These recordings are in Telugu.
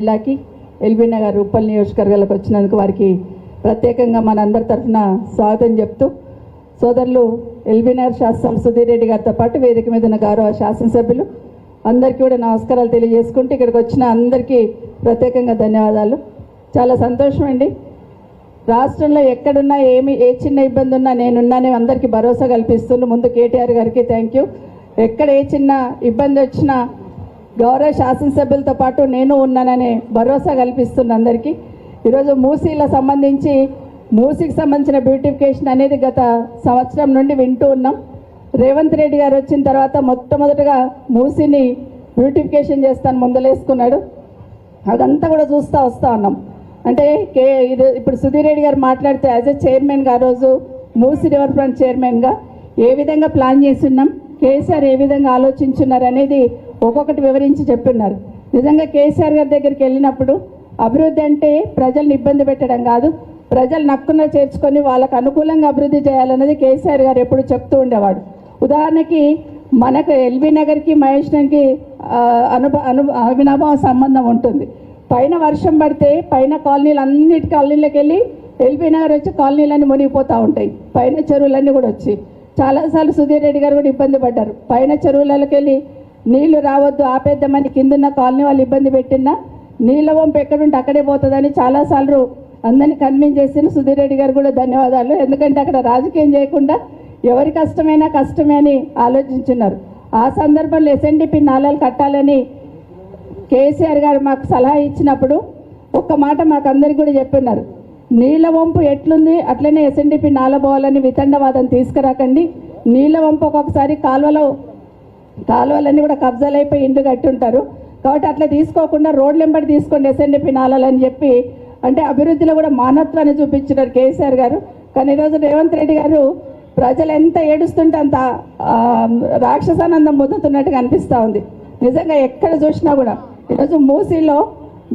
జిల్లాకి ఎల్బీ నగర్ ఉప్పల్ నియోజకవర్గాలకు వచ్చినందుకు వారికి ప్రత్యేకంగా మనందరి తరఫున స్వాగతం చెప్తూ సోదరులు ఎల్బీ నగర్ శాసనసభ్యులు సుధీర్ రెడ్డి గారితో పాటు వేదిక మీద ఉన్న గౌరవ శాసనసభ్యులు అందరికీ కూడా నమస్కారాలు తెలియజేసుకుంటూ ఇక్కడికి వచ్చిన అందరికీ ప్రత్యేకంగా ధన్యవాదాలు. చాలా సంతోషం అండి. రాష్ట్రంలో ఎక్కడున్నా ఏ చిన్న ఇబ్బంది ఉన్నా నేనున్నానే అందరికీ భరోసా కల్పిస్తున్నా. ముందు కేటీఆర్ గారికి థ్యాంక్ యూ. ఎక్కడ ఏ చిన్న ఇబ్బంది వచ్చినా గౌరవ శాసనసభ్యులతో పాటు నేను ఉన్నాననే భరోసా కల్పిస్తున్న అందరికీ. ఈరోజు మూసీకి సంబంధించిన బ్యూటిఫికేషన్ అనేది గత సంవత్సరం నుండి వింటూ ఉన్నాం. రేవంత్ రెడ్డి గారు వచ్చిన తర్వాత మొట్టమొదటిగా మూసీని బ్యూటిఫికేషన్ చేస్తాను ముందలేసుకున్నాడు. అదంతా కూడా చూస్తూ వస్తూ ఉన్నాం. అంటే ఇప్పుడు సుధీర్ రెడ్డి గారు మాట్లాడితే యాజ్ ఎ చైర్మన్గా ఆ రోజు మూసీ రివర్ ఫ్రంట్ చైర్మన్గా ఏ విధంగా ప్లాన్ చేస్తున్నాం, కేసీఆర్ ఏ విధంగా ఆలోచించున్నారు అనేది ఒక్కొక్కటి వివరించి చెప్తున్నారు. నిజంగా కేసీఆర్ గారి దగ్గరికి వెళ్ళినప్పుడు అభివృద్ధి అంటే ప్రజల్ని ఇబ్బంది పెట్టడం కాదు, ప్రజలు నక్కున చేర్చుకొని వాళ్ళకు అనుకూలంగా అభివృద్ధి చేయాలన్నది కేసీఆర్ గారు ఎప్పుడు చెప్తూ ఉండేవాడు. ఉదాహరణకి మనకు ఎల్బీ నగర్కి మహేష్ నగర్కి అవినాభావ సంబంధం ఉంటుంది. పైన వర్షం పడితే పైన కాలనీలోకి వెళ్ళి ఎల్బీ నగర్ వచ్చి కాలనీలన్నీ మునిగిపోతూ ఉంటాయి. పైన చెరువులన్నీ కూడా వచ్చి చాలాసార్లు సుధీర్ రెడ్డి గారు కూడా ఇబ్బంది పడ్డారు. పైన చెరువులకి వెళ్ళి నీళ్లు రావద్దు ఆపేద్దామని కిందన్న కాలనీ వాళ్ళు ఇబ్బంది పెట్టినా నీళ్ళ వంపు ఎక్కడుంటే అక్కడే పోతుందని చాలాసార్లు అందరినీ కన్విన్స్ చేసిన సుధీర్ రెడ్డి గారు కూడా ధన్యవాదాలు. ఎందుకంటే అక్కడ రాజకీయం చేయకుండా ఎవరి కష్టమైనా కష్టమే అని ఆలోచించున్నారు. ఆ సందర్భంలో ఎస్ఎన్డిపి నాలాలు కట్టాలని కేసీఆర్ గారు మాకు సలహా ఇచ్చినప్పుడు ఒక్క మాట మాకు అందరికి కూడా చెప్పున్నారు. నీళ్ళ వంపు ఎట్లుంది అట్లనే ఎస్ఎన్డిపి నాల పోవాలని వితండవాదం తీసుకురాకండి. నీళ్ళ వంపు ఒక్కొక్కసారి కాలువలన్నీ కూడా కబ్జాలు అయిపోయి ఇండ్లు కట్టి ఉంటారు కాబట్టి అట్లా తీసుకోకుండా రోడ్లు వెంబడి తీసుకోండి ఎస్ఎన్డిపి నాలని చెప్పి అంటే అభివృద్ధిలో కూడా మానవత్వాన్ని చూపించినారు కేసీఆర్ గారు. కానీ ఈరోజు రేవంత్ రెడ్డి గారు ప్రజలు ఎంత ఏడుస్తుంటే అంత రాక్షసానందం పొందుతున్నట్టుగా అనిపిస్తూ ఉంది. నిజంగా ఎక్కడ చూసినా కూడా ఈరోజు మూసీలో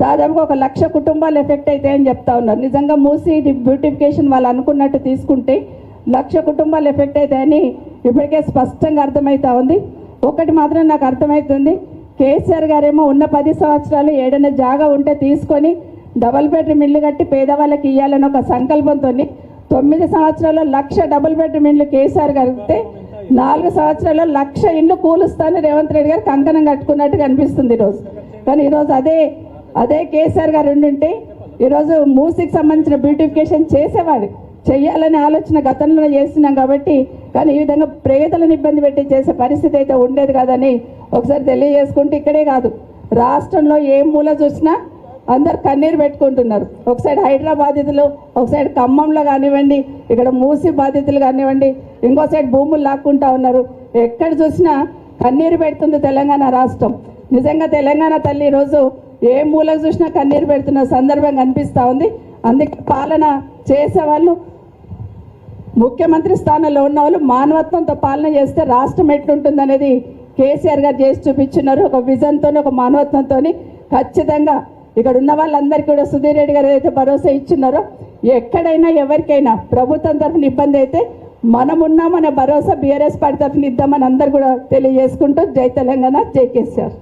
దాదాపుగా 1,00,000 కుటుంబాలు ఎఫెక్ట్ అవుతాయని చెప్తా ఉన్నారు. నిజంగా మూసీ బ్యూటిఫికేషన్ వాళ్ళు అనుకున్నట్టు తీసుకుంటే 1,00,000 కుటుంబాలు ఎఫెక్ట్ అవుతాయని ఇప్పటికే స్పష్టంగా అర్థమవుతా ఉంది. ఒకటి మాత్రం నాకు అర్థమవుతుంది, కేసీఆర్ గారేమో ఉన్న 10 సంవత్సరాలు ఏదైనా జాగా ఉంటే తీసుకొని డబుల్ బెడ్రూమ్ ఇల్లు కట్టి పేదవాళ్ళకి ఇవ్వాలని ఒక సంకల్పంతో 9 సంవత్సరాల్లో 1,00,000 డబుల్ బెడ్రూమ్ ఇల్లు కేసీఆర్ గారితే 4 సంవత్సరాల్లో 1,00,000 ఇల్లు కూలుస్తాను రేవంత్ రెడ్డి గారు కంకణం కట్టుకున్నట్టుగా అనిపిస్తుంది ఈరోజు. కానీ ఈరోజు అదే కేసీఆర్ గారు ఉండుంటే ఈరోజు మూసీకి సంబంధించిన బ్యూటిఫికేషన్ చేసేవాడు. చెయ్యాలనే ఆలోచన గతంలో చేస్తున్నాం కాబట్టి, కానీ ఈ విధంగా పేదలను ఇబ్బంది పెట్టి చేసే పరిస్థితి అయితే ఉండేది కాదని ఒకసారి తెలియజేసుకుంటే ఇక్కడే కాదు రాష్ట్రంలో ఏ మూల చూసినా అందరు కన్నీరు పెట్టుకుంటున్నారు. ఒక సైడ్ హైదరాబాద్ బాధితులు, ఒక సైడ్ ఖమ్మంలో కానివ్వండి, ఇక్కడ మూసీ బాధితులు కానివ్వండి, ఇంకో సైడ్ భూములు లాక్కుంటా ఉన్నారు. ఎక్కడ చూసినా కన్నీరు పెడుతుంది తెలంగాణ రాష్ట్రం. నిజంగా తెలంగాణ తల్లి ఈరోజు ఏ మూలకు చూసినా కన్నీరు పెడుతున్న సందర్భం కనిపిస్తూ ఉంది. అందుకే పాలన చేసేవాళ్ళు ముఖ్యమంత్రి స్థానంలో ఉన్న వాళ్ళు మానవత్వంతో పాలన చేస్తే రాష్ట్రం ఎట్లుంటుంది అనేది కేసీఆర్ గారు చేసి చూపించున్నారు. ఒక విజన్తో ఒక మానవత్వంతో ఖచ్చితంగా ఇక్కడ ఉన్న వాళ్ళందరికీ కూడా సుధీర్ రెడ్డి గారు ఏదైతే భరోసా ఇచ్చినారో ఎక్కడైనా ఎవరికైనా ప్రభుత్వం తరఫున ఇబ్బంది అయితే మనం ఉన్నామనే భరోసా బీఆర్ఎస్ పార్టీ తరఫున ఇద్దామని అందరు కూడా తెలియజేసుకుంటూ జై తెలంగాణ, జై కేసీఆర్.